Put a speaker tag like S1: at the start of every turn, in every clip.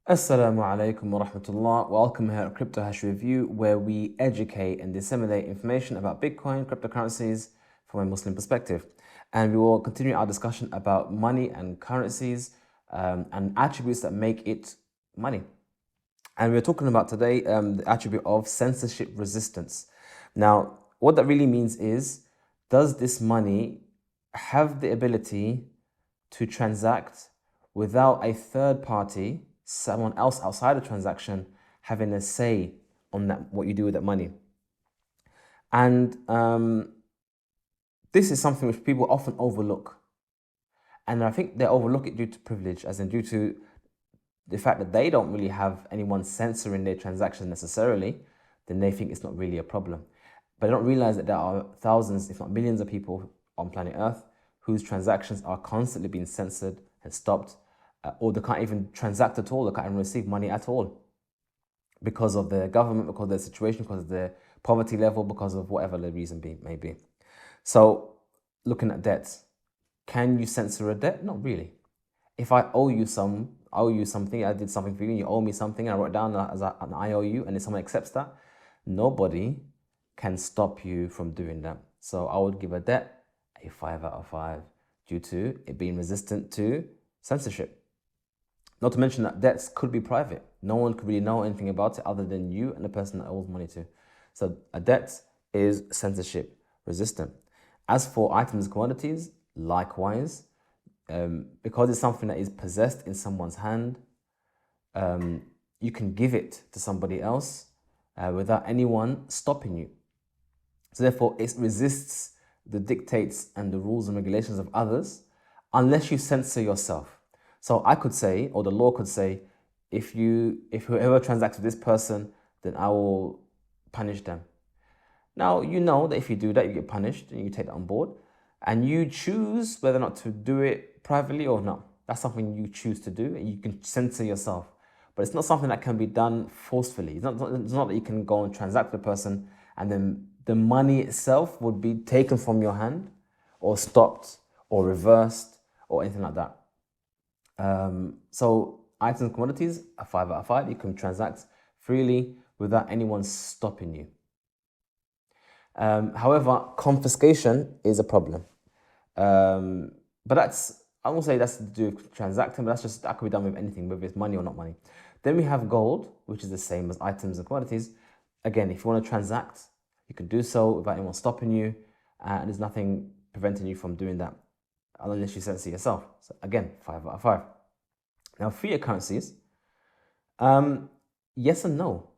S1: Assalamu alaikum wa rahmatullah. Welcome here at Crypto Hash Review, where we educate and disseminate information about Bitcoin, cryptocurrencies from a Muslim perspective. And we will continue our discussion about money and currencies and attributes that make it money. And we're talking about today the attribute of censorship resistance. Now, what that really means is, does this money have the ability to transact without a third party, someone else outside the transaction, having a say on that, what you do with that money? And this is something which people often overlook. And I think they overlook it due to privilege, as in due to the fact that they don't really have anyone censoring their transactions necessarily, then they think it's not really a problem. But they don't realize that there are thousands, if not millions of people on planet Earth whose transactions are constantly being censored and stopped, or they can't even transact at all, they can't even receive money at all because of their government, because of their situation, because of their poverty level, because of whatever the reason may be. So looking at debts, can you censor a debt? Not really. If I owe you something, I did something for you, and you owe me something, and I wrote it down as an IOU, and if someone accepts that, nobody can stop you from doing that. So I would give a debt a 5 out of 5 due to it being resistant to censorship. Not to mention that debts could be private. No one could really know anything about it other than you and the person that owes money to. So a debt is censorship resistant. As for items and commodities, likewise, because it's something that is possessed in someone's hand, you can give it to somebody else without anyone stopping you. So therefore, it resists the dictates and the rules and regulations of others unless you censor yourself. So I could say, or the law could say, if whoever transacts with this person, then I will punish them. Now, you know that if you do that, you get punished, and you take that on board, and you choose whether or not to do it privately or not. That's something you choose to do, and you can censor yourself. But it's not something that can be done forcefully. It's not that you can go and transact with a person, and then the money itself would be taken from your hand, or stopped, or reversed, or anything like that. So items and commodities, a 5 out of 5. You can transact freely without anyone stopping you. However, confiscation is a problem. But I won't say that's to do with transacting, but that could be done with anything, whether it's money or not money. Then we have gold, which is the same as items and commodities. Again, if you want to transact, you can do so without anyone stopping you, and there's nothing preventing you from doing that unless you censor yourself. So again, 5 out of 5. Now, fiat currencies, yes and no.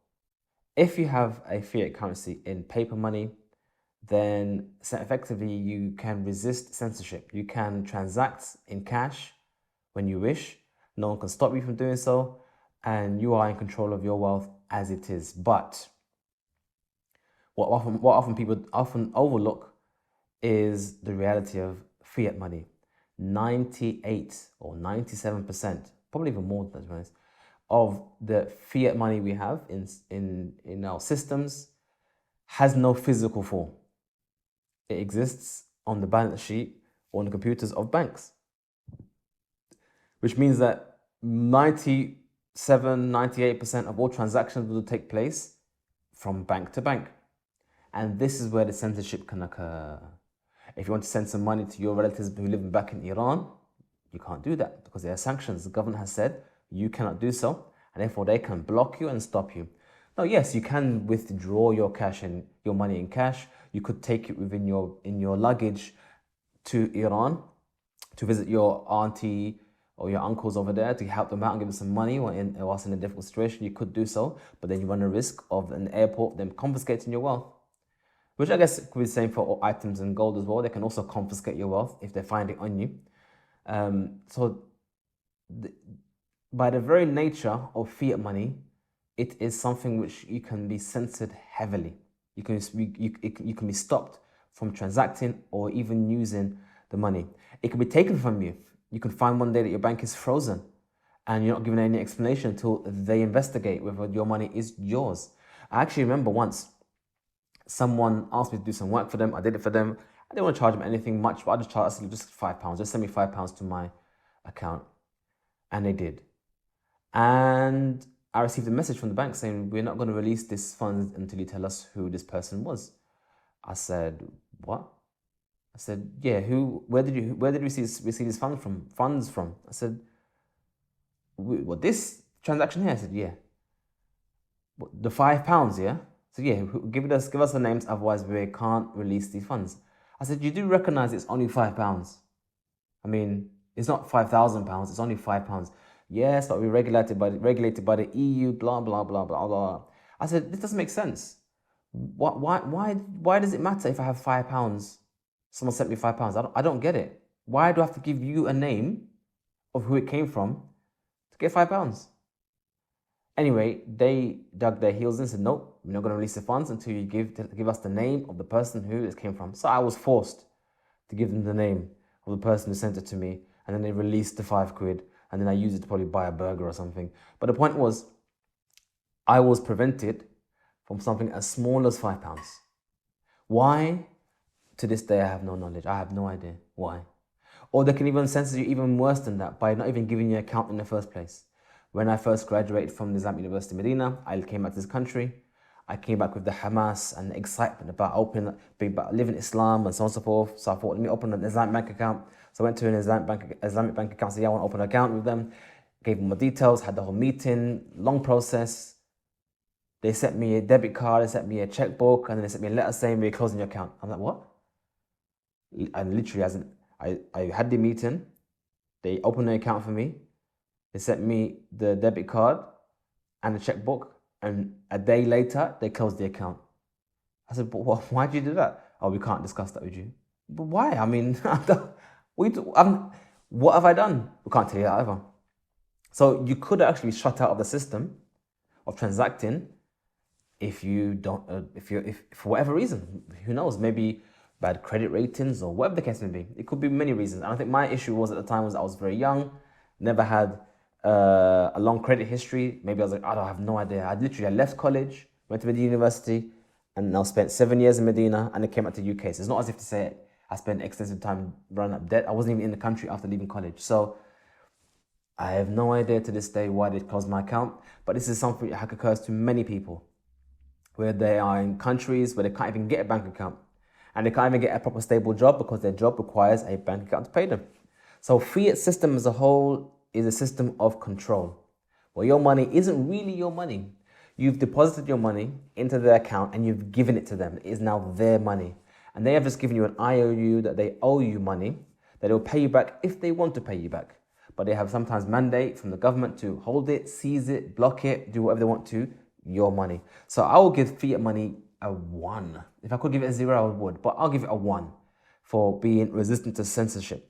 S1: If you have a fiat currency in paper money, then effectively you can resist censorship. You can transact in cash when you wish. No one can stop you from doing so, and you are in control of your wealth as it is. But what often people overlook is the reality of fiat money. 98 or 97%, probably even more than that, of the fiat money we have in our systems has no physical form. It exists on the balance sheet or on the computers of banks, which means that 97, 98% of all transactions will take place from bank to bank. And this is where the censorship can occur. If you want to send some money to your relatives who live back in Iran, you can't do that because there are sanctions. The government has said you cannot do so, and therefore they can block you and stop you. Now, yes, you can withdraw your cash and your money in cash. You could take it in your luggage to Iran to visit your auntie or your uncles over there to help them out and give them some money whilst in a difficult situation. You could do so, but then you run a risk of an airport them confiscating your wealth, which I guess could be the same for items and gold as well. They can also confiscate your wealth if they find it on you. By the very nature of fiat money, it is something which you can be censored heavily. You can be stopped from transacting or even using the money. It can be taken from you. You can find one day that your bank is frozen and you're not given any explanation until they investigate whether your money is yours. I actually remember once someone asked me to do some work for them. I did it for them. I didn't want to charge them anything much, but I just £5. Just send me £5 to my account. And they did. And I received a message from the bank saying, we're not going to release this funds until you tell us who this person was. I said, what? I said, yeah, where did you receive these funds from? I said, what, this transaction here? I said, yeah. What, the £5, yeah? So yeah, give us the names, otherwise we can't release these funds. I said, you do recognize it's only £5. I mean, it's not £5,000, it's only £5. Yes, but we're regulated by the EU, blah, blah, blah, blah, blah. I said, this doesn't make sense. Why does it matter if I have £5? Someone sent me £5. I don't get it. Why do I have to give you a name of who it came from to get £5? Anyway, they dug their heels in and said, nope, we're not going to release the funds until you give us the name of the person who it came from. So I was forced to give them the name of the person who sent it to me, and then they released the £5, and then I used it to probably buy a burger or something. But the point was, I was prevented from something as small as £5. Why? To this day, I have no knowledge. I have no idea why. Or they can even censor you even worse than that by not even giving you an account in the first place. When I first graduated from the Islamic University Medina, I came back to this country. I came back with the Hamas and the excitement about living Islam and so on and so forth. So I thought, let me open an Islamic bank account. So I went to an Islamic bank account, said, yeah, I want to open an account with them. Gave them my details, had the whole meeting, long process. They sent me a debit card, they sent me a checkbook, and then they sent me a letter saying, we're closing your account. I'm like, what? And literally, I had the meeting, they opened the account for me, they sent me the debit card and the checkbook, and a day later, they closed the account. I said, but why did you do that? Oh, we can't discuss that with you. But why? I mean, what have I done? We can't tell you that either. So you could actually shut out of the system of transacting if you don't, if for whatever reason, who knows, maybe bad credit ratings or whatever the case may be. It could be many reasons. And I think my issue was at the time was I was very young, never had a long credit history. Maybe I was like, I have no idea. I left college, went to Medina University, and now spent 7 years in Medina, and I came back to UK. So it's not as if to say I spent extensive time running up debt. I wasn't even in the country after leaving college. So I have no idea to this day why they closed my account, but this is something that occurs to many people, where they are in countries where they can't even get a bank account, and they can't even get a proper stable job because their job requires a bank account to pay them. So fiat system as a whole is a system of control, where your money isn't really your money. You've deposited your money into their account and you've given it to them. It is now their money. And they have just given you an IOU that they owe you money, that they'll pay you back if they want to pay you back. But they have sometimes mandate from the government to hold it, seize it, block it, do whatever they want to, your money. So I will give fiat money a 1. If I could give it a 0, I would, but I'll give it a 1 for being resistant to censorship.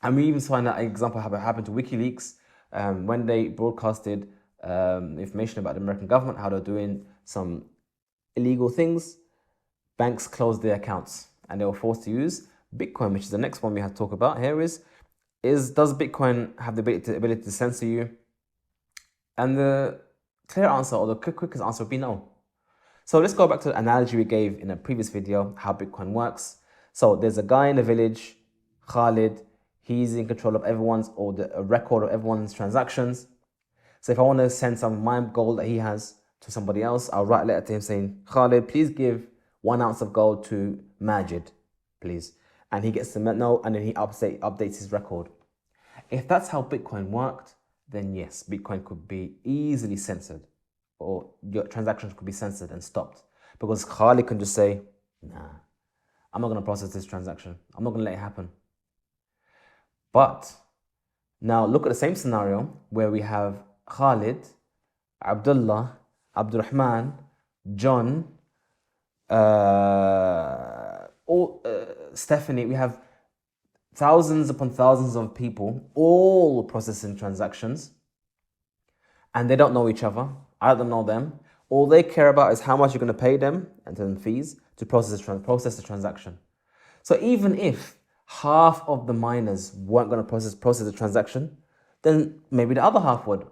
S1: And we even saw an example happened to WikiLeaks when they broadcasted information about the American government, how they're doing some illegal things. Banks closed their accounts and they were forced to use Bitcoin, which is the next one we have to talk about here. Does Bitcoin have the ability to censor you? And the clear answer, or the quickest answer, would be no. So let's go back to the analogy we gave in a previous video, how Bitcoin works. So there's a guy in the village, Khalid. He's in control of everyone's, or a record of everyone's transactions. So if I want to send some of my gold that he has to somebody else, I'll write a letter to him saying, Khalid, please give 1 ounce of gold to Majid, please. And he gets to know, and then he updates his record. If that's how Bitcoin worked, then yes, Bitcoin could be easily censored, or your transactions could be censored and stopped, because Khalid can just say, nah, I'm not going to process this transaction. I'm not going to let it happen. But now look at the same scenario where we have Khalid, Abdullah, Abdurrahman, John, Stephanie. We have thousands upon thousands of people all processing transactions, and they don't know each other. I don't know them. All they care about is how much you're going to pay them and then fees to process the transaction. So even if half of the miners weren't going to process the transaction, then maybe the other half would.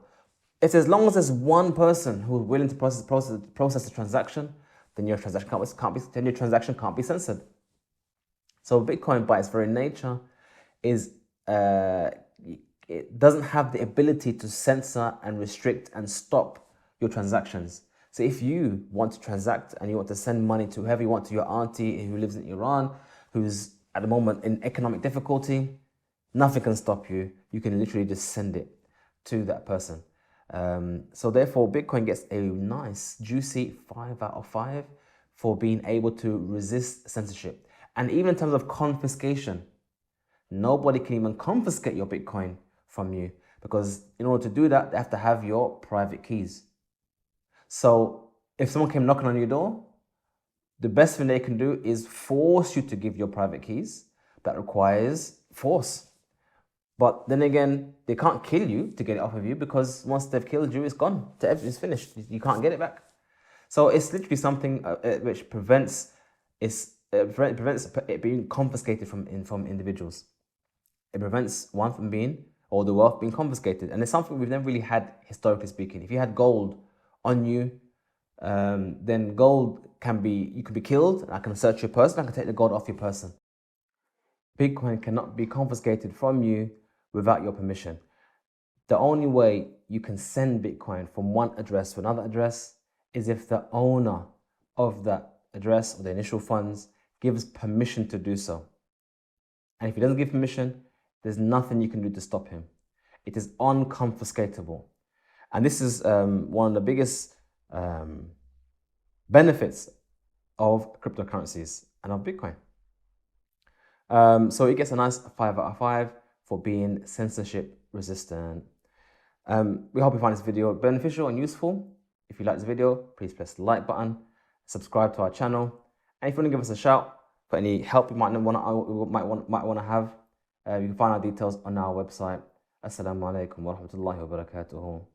S1: It's as long as there's one person who's willing to process the transaction, then your transaction can't be censored. So Bitcoin, by its very nature, is it it doesn't have the ability to censor and restrict and stop your transactions. So if you want to transact and you want to send money to whoever you want, to your auntie who lives in Iran, who's at the moment in economic difficulty, nothing can stop you. You can literally just send it to that person. So therefore, Bitcoin gets a nice, juicy 5 out of 5 for being able to resist censorship. And even in terms of confiscation, nobody can even confiscate your Bitcoin from you, because in order to do that, they have to have your private keys. So if someone came knocking on your door, the best thing they can do is force you to give your private keys. That requires force. But then again, they can't kill you to get it off of you, because once they've killed you, it's gone. It's finished. You can't get it back. So it's literally something which prevents it being confiscated from individuals. It prevents one from being, or the wealth being confiscated. And it's something we've never really had, historically speaking. If you had gold on you, then gold you could be killed, and I can search your person, I can take the gold off your person. Bitcoin cannot be confiscated from you without your permission. The only way you can send Bitcoin from one address to another address is if the owner of that address or the initial funds gives permission to do so. And if he doesn't give permission, there's nothing you can do to stop him. It is unconfiscatable. And this is one of the biggest benefits of cryptocurrencies and of Bitcoin. So it gets a nice 5 out of 5 for being censorship resistant. We hope you find this video beneficial and useful. If you like this video, please press the like button, subscribe to our channel, and if you want to give us a shout for any help you might want to have, you can find our details on our website. Assalamu alaikum wa rahmatullahi wa barakatuhu.